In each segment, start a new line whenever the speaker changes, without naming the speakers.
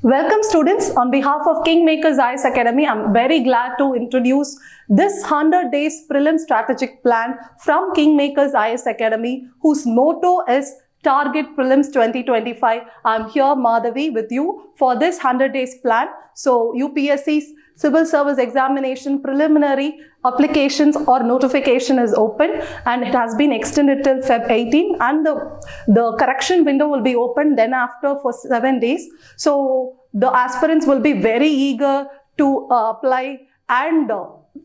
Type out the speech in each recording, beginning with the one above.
Welcome students, on behalf of KingMakers IAS Academy, I'm very glad to introduce this 100 days prelim strategic plan from KingMakers IAS Academy, whose motto is Target Prelims 2025. I'm here, Madhavi, with you for this 100 days plan. So UPSC's Civil Service Examination preliminary applications or notification is open and it has been extended till Feb 18, and the correction window will be open then after for 7 days. So the aspirants will be very eager to apply and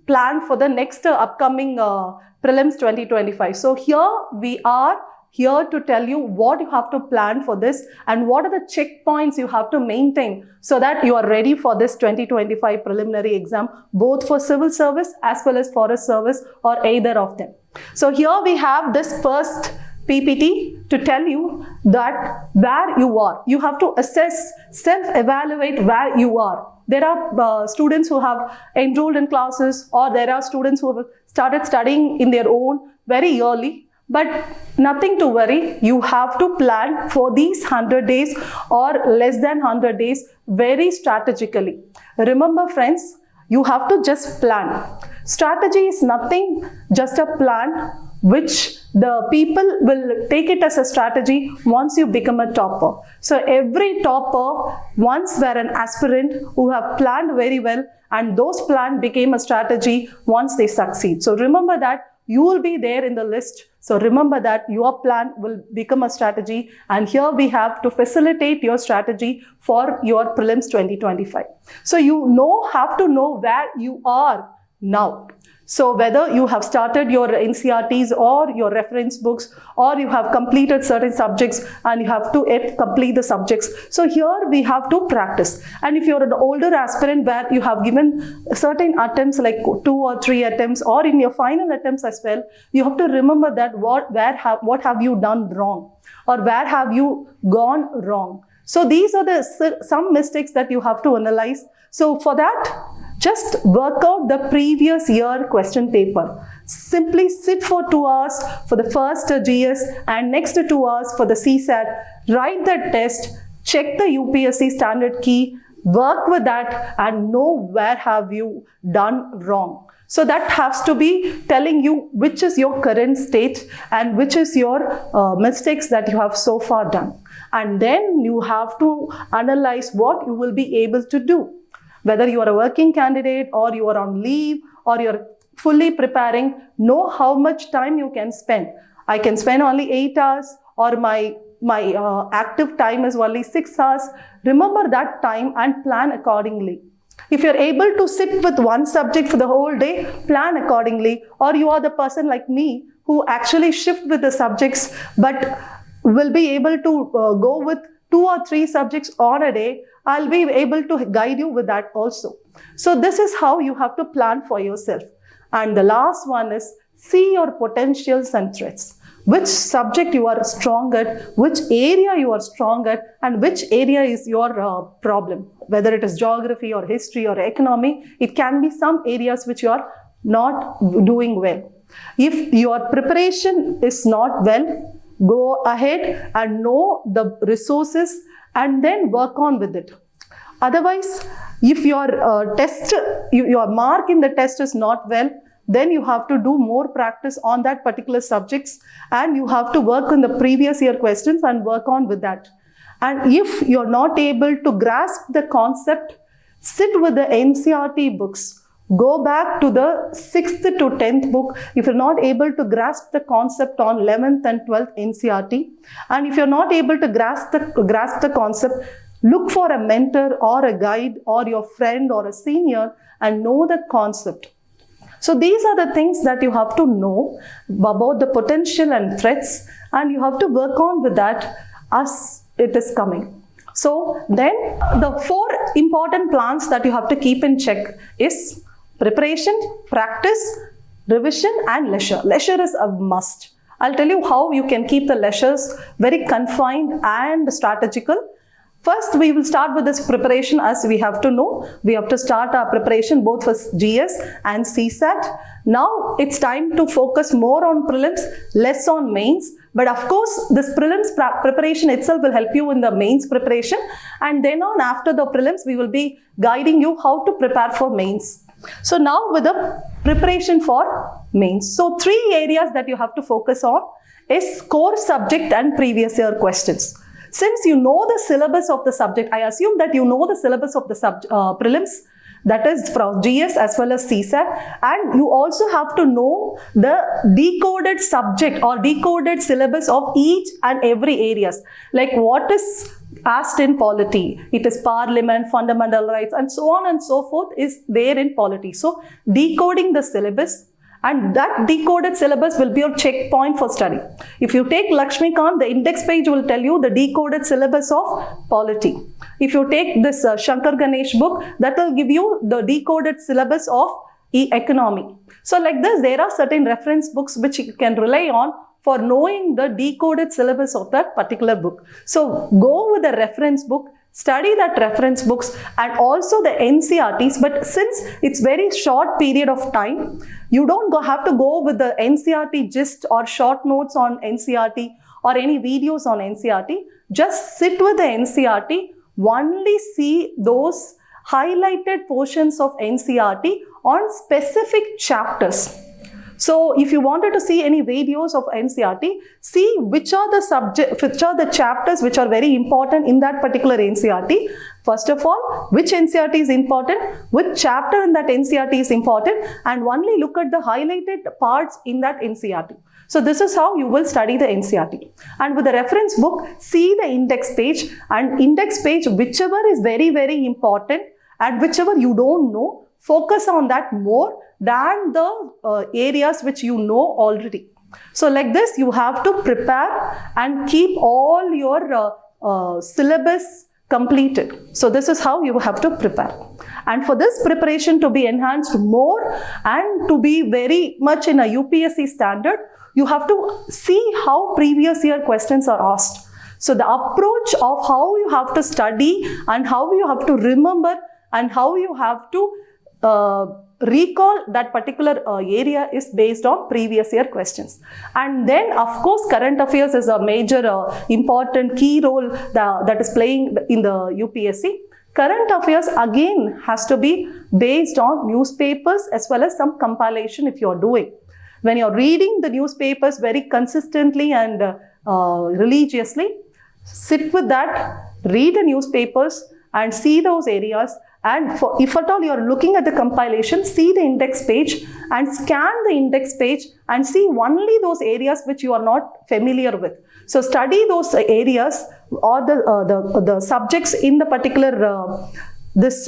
plan for the next upcoming prelims 2025. So here we are here to tell you what you have to plan for this and what are the checkpoints you have to maintain so that you are ready for this 2025 preliminary exam, both for civil service as well as forest service or either of them. So here we have this first PPT to tell you that where you are. You have to assess, self-evaluate where you are. There are students who have enrolled in classes, or there are students who have started studying in their own very early. But nothing to worry, you have to plan for these 100 days or less than 100 days very strategically. Remember friends, you have to just plan. Strategy is nothing, just a plan which the people will take it as a strategy once you become a topper. So every topper once were an aspirant who have planned very well, and those plans became a strategy once they succeed. So remember that you will be there in the list. So remember that your plan will become a strategy, and here we have to facilitate your strategy for your prelims 2025. So you have to know where you are now. So whether you have started your NCRTs or your reference books, or you have completed certain subjects and you have to complete the subjects. So here we have to practice. And if you're an older aspirant where you have given certain attempts like 2 or 3 attempts, or in your final attempts as well, you have to remember that what have you done wrong, or where have you gone wrong. So these are some mistakes that you have to analyze. So for that, just work out the previous year question paper. Simply sit for 2 hours for the first GS and next 2 hours for the CSAT. Write the test, check the UPSC standard key, work with that and know where have you done wrong. So that has to be telling you which is your current state and which is your mistakes that you have so far done. And then you have to analyze what you will be able to do. Whether you are a working candidate or you are on leave or you're fully preparing, know how much time you can spend. I can spend only 8 hours, or my active time is only 6 hours. Remember that time and plan accordingly. If you're able to sit with one subject for the whole day, plan accordingly. Or you are the person like me who actually shift with the subjects but will be able to go with 2 or 3 subjects on a day, I'll be able to guide you with that also. So this is how you have to plan for yourself. And the last one is see your potentials and threats. Which subject you are strong at, which area you are strong at, and which area is your problem. Whether it is geography or history or economy, it can be some areas which you are not doing well. If your preparation is not well, go ahead and know the resources and then work on with it. Otherwise, if your your mark in the test is not well, then you have to do more practice on that particular subjects, and you have to work on the previous year questions and work on with that. And if you're not able to grasp the concept, sit with the NCRT books. Go back to the 6th to 10th book if you're not able to grasp the concept on 11th and 12th NCRT. And if you're not able to grasp the concept, look for a mentor or a guide or your friend or a senior and know the concept. So these are the things that you have to know about the potential and threats, and you have to work on with that as it is coming. So then the 4 important plans that you have to keep in check is preparation, practice, revision and leisure. Leisure is a must. I'll tell you how you can keep the leisures very confined and strategical. First, we will start with this preparation. As we have to know, we have to start our preparation both for GS and CSAT. Now it's time to focus more on prelims, less on mains. But of course, this prelims preparation itself will help you in the mains preparation. And then on, after the prelims, we will be guiding you how to prepare for mains. So now with the preparation for mains. So 3 areas that you have to focus on is core subject and previous year questions. Since you know the syllabus of the subject, I assume that you know the syllabus of the prelims, that is from GS as well as CSAT, and you also have to know the decoded subject or decoded syllabus of each and every areas. Like what is asked in polity, it is parliament, fundamental rights, and so on and so forth is there in polity. So decoding the syllabus, and that decoded syllabus will be your checkpoint for study. If you take Lakshmikant, the index page will tell you the decoded syllabus of polity. If you take this Shankar Ganesh book, that will give you the decoded syllabus of economy. So like this, there are certain reference books which you can rely on for knowing the decoded syllabus of that particular book. So go with the reference book, study that reference books and also the NCERTs, but since it's very short period of time, you don't have to go with the NCERT gist or short notes on NCERT or any videos on NCERT. Just sit with the NCERT, only see those highlighted portions of NCERT on specific chapters. So if you wanted to see any videos of NCERT, see which are the chapters which are very important in that particular NCERT. First of all, which NCERT is important, which chapter in that NCERT is important, and only look at the highlighted parts in that NCERT. So this is how you will study the NCERT. And with the reference book, see the index page, and index page, whichever is very, very important and whichever you don't know, focus on that more than the areas which you know already. So like this, you have to prepare and keep all your syllabus completed. So this is how you have to prepare. And for this preparation to be enhanced more and to be very much in a UPSC standard, you have to see how previous year questions are asked. So the approach of how you have to study and how you have to remember and how you have to recall that particular area is based on previous year questions. And then of course current affairs is a major important key role that is playing in the UPSC. Current affairs again has to be based on newspapers as well as some compilation if you are doing. When you are reading the newspapers very consistently and religiously, sit with that, read the newspapers and see those areas. And if at all you are looking at the compilation, see the index page and scan the index page and see only those areas which you are not familiar with. So study those areas or the subjects in the particular this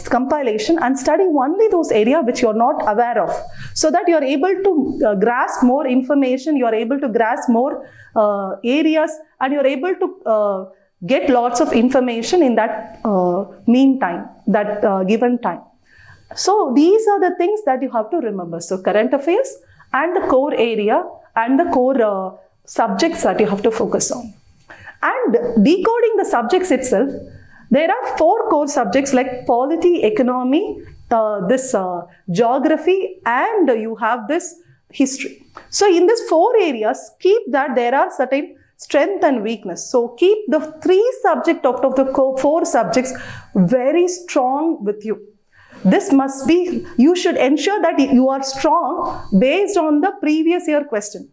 compilation and study only those areas which you are not aware of, so that you are able to grasp more information, you are able to grasp more areas, and you are able to get lots of information in that meantime, that given time. So these are the things that you have to remember. So current affairs and the core area and the core subjects that you have to focus on. And decoding the subjects itself, there are 4 core subjects like polity, economy, geography, and you have this history. So in these 4 areas, keep that there are certain strength and weakness. So keep the 3 subjects out of the 4 subjects very strong with you. This must be, you should ensure that you are strong based on the previous year question.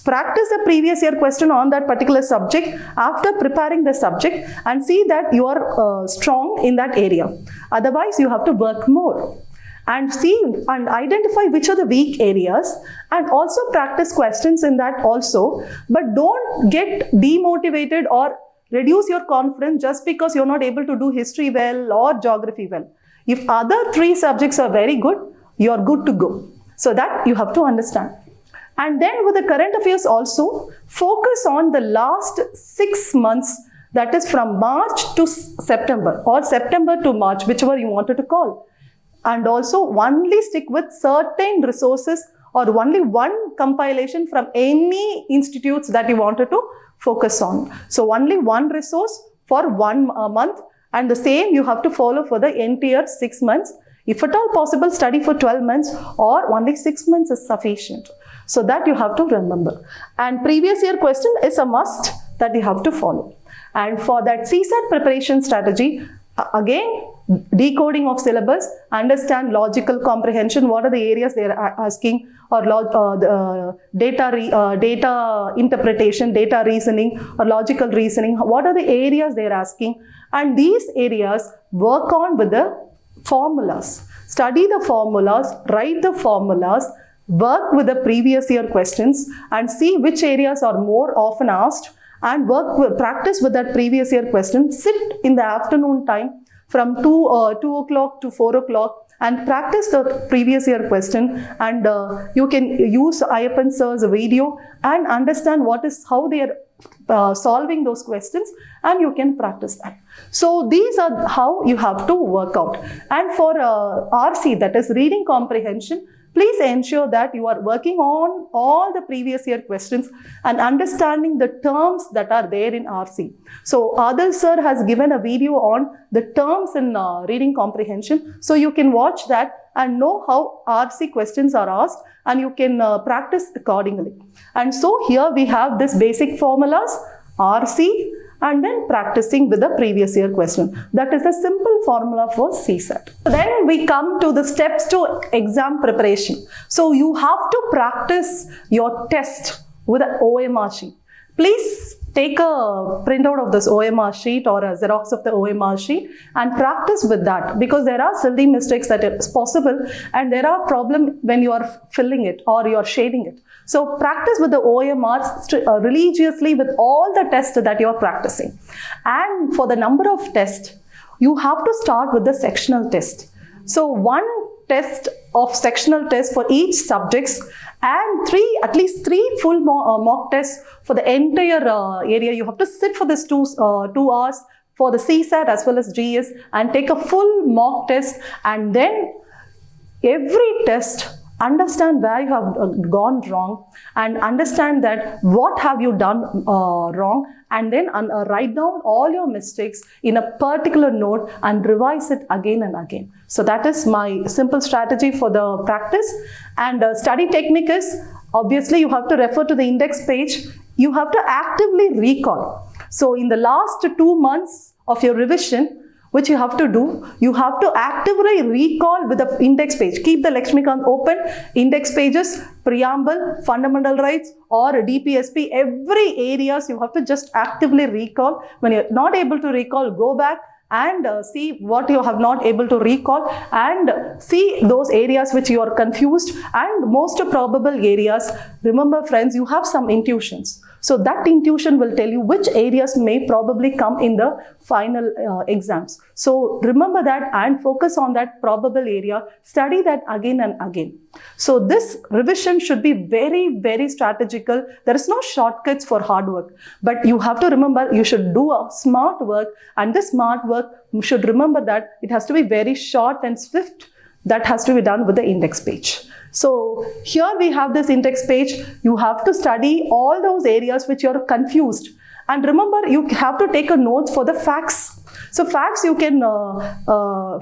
Practice the previous year question on that particular subject after preparing the subject and see that you are strong in that area. Otherwise, you have to work more. And see and identify which are the weak areas and also practice questions in that also. But don't get demotivated or reduce your confidence just because you're not able to do history well or geography well. If other 3 subjects are very good, you're good to go. So that you have to understand. And then with the current affairs also, focus on the last 6 months, that is from March to September or September to March, whichever you wanted to call. And also only stick with certain resources or only one compilation from any institutes that you wanted to focus on. So only one resource for 1 month, and the same you have to follow for the entire 6 months. If at all possible, study for 12 months or only 6 months is sufficient. So that you have to remember. And previous year question is a must that you have to follow. And for that CSAT preparation strategy, again, decoding of syllabus, understand logical comprehension, what are the areas they are asking, or data interpretation, data reasoning, or logical reasoning, what are the areas they are asking, and these areas work on with the formulas. Study the formulas, write the formulas, work with the previous year questions and see which areas are more often asked, and practice with that previous year question. Sit in the afternoon time from 2 o'clock to 4 o'clock and practice the previous year question, and you can use Ayyappan sir's video and understand how they are solving those questions, and you can practice that. So these are how you have to work out. And for RC, that is reading comprehension, please ensure that you are working on all the previous year questions and understanding the terms that are there in RC. So Adil sir has given a video on the terms in reading comprehension. So you can watch that and know how RC questions are asked, and you can practice accordingly. And so here we have this basic formulas, RC, and then practicing with the previous year question. That is a simple formula for CSAT. Then we come to the steps to exam preparation. So you have to practice your test with an OMR sheet. Please take a printout of this OMR sheet or a Xerox of the OMR sheet and practice with that, because there are silly mistakes that is possible, and there are problems when you are filling it or you are shading it. So practice with the OMR religiously with all the tests that you are practicing. And for the number of tests, you have to start with the sectional test. So one test of sectional test for each subjects, and at least three full mock tests for the entire area. You have to sit for this 2 hours for the CSAT as well as GS and take a full mock test, and then every test understand where you have gone wrong and understand that what have you done wrong, and then write down all your mistakes in a particular note and revise it again and again. So that is my simple strategy for the practice. And study technique is, obviously you have to refer to the index page. You have to actively recall. So in the last 2 months of your revision, which you have to do, you have to actively recall with the index page. Keep the Lakshmikant open, index pages, preamble, fundamental rights, or DPSP, every areas you have to just actively recall. When you're not able to recall, go back and see what you have not able to recall, and see those areas which you are confused, and most probable areas. Remember friends, you have some intuitions. So that intuition will tell you which areas may probably come in the final exams. So remember that and focus on that probable area. Study that again and again. So this revision should be very, very strategical. There is no shortcuts for hard work. But you have to remember, you should do a smart work, and this smart work, you should remember that it has to be very short and swift. That has to be done with the index page. So here we have this index page. You have to study all those areas which you are confused. And remember, you have to take a note for the facts. So facts you can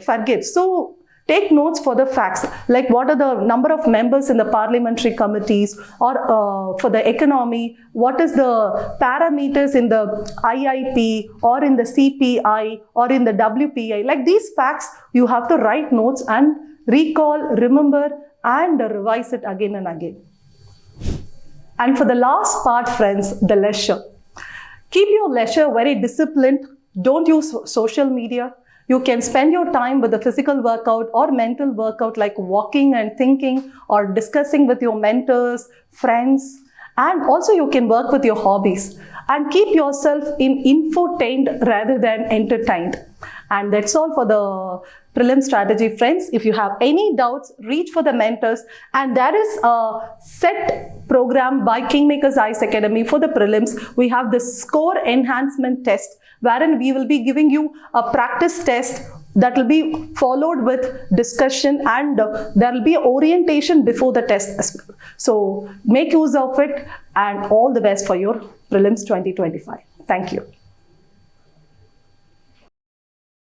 forget. So take notes for the facts, like what are the number of members in the parliamentary committees, or for the economy, what is the parameters in the IIP or in the CPI or in the WPI. Like these facts, you have to write notes and recall, remember, and revise it again and again. And for the last part, friends, the leisure. Keep your leisure very disciplined. Don't use social media. You can spend your time with the physical workout or mental workout like walking and thinking or discussing with your mentors, friends. And also you can work with your hobbies and keep yourself infotained rather than entertained. And that's all for the prelim strategy, friends. If you have any doubts, reach for the mentors. And there is a set program by KingMakers IAS Academy for the prelims. We have the score enhancement test, wherein we will be giving you a practice test that will be followed with discussion, and there will be orientation before the test as well. So make use of it, and all the best for your prelims 2025. Thank you.